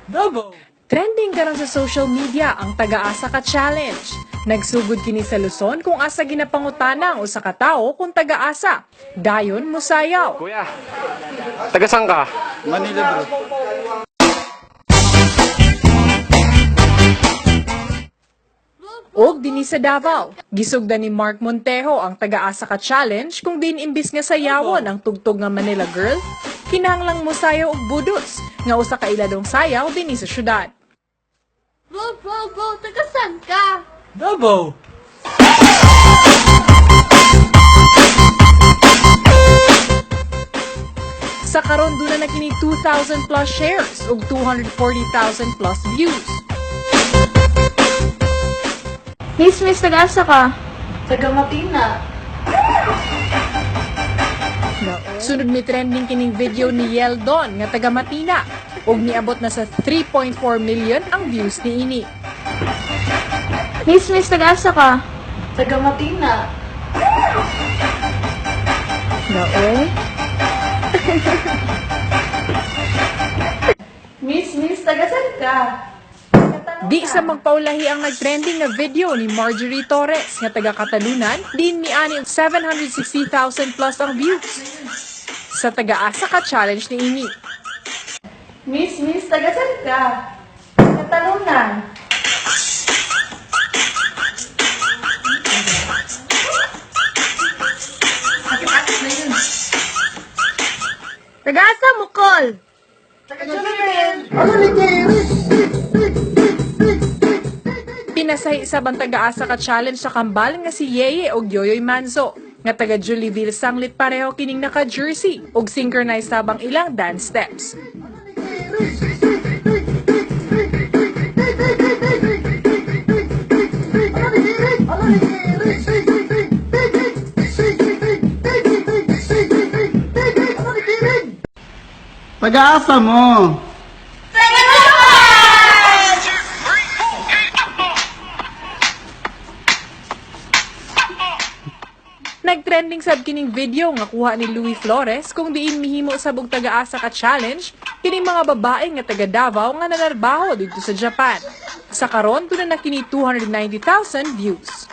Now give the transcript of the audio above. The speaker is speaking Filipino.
Double! Trending karon sa social media ang taga-asa ka challenge. Nagsugod kini sa Luzon kung asa ginapangutana ang usa ka tawo kung taga-asa. Dayon musayaw. Kuya, taga saan ka? Manila, bro. Og dinhi sa Davao, gisugdan ni Mark Montejo ang taga-asa ka challenge kung din imbis nga sayawon ang tugtog nga Manila Girl, kinahanglang mosayaw og budos nga usa ka iladong sayaw dinhi sa syudad. Bro, tagasan ka? Double! Sa karon duna na kini 2,000 plus shares ug 240,000 plus views. Miss, tagasa ka? Taga Matina. Sunod mi trending kining video ni Yeldon nga taga Matina ug niabot na sa 3.4 million ang views ni ini. Miss, tagasa ka? Taga Matina. Miss, tagasan ka? Di sa magpaulahi ang nagtrending na video ni Marjorie Torres nga taga Katalunan, din ni ani 760,000 plus ang views. Sa taga-asa ka challenge ni ini. Miss, tagasan ka? Katalunan. Tagasa mo, call! Taga Jumel. Pinasahi sa taga-asa ka challenge sa kambal nga si Yeye og Yoyoy Manzo nga taga Julieville sanglit pareho kining naka-jersey og synchronized sabang ilang dance steps. Taga-asa mo! Nagtrending sab kining video nga kuha ni Louis Flores kung diin mihimo sa bug taga-asa ka challenge kining mga babae nga taga Davao nga nanarbaho dito sa Japan. Sa karon tuna na kini 290,000 views.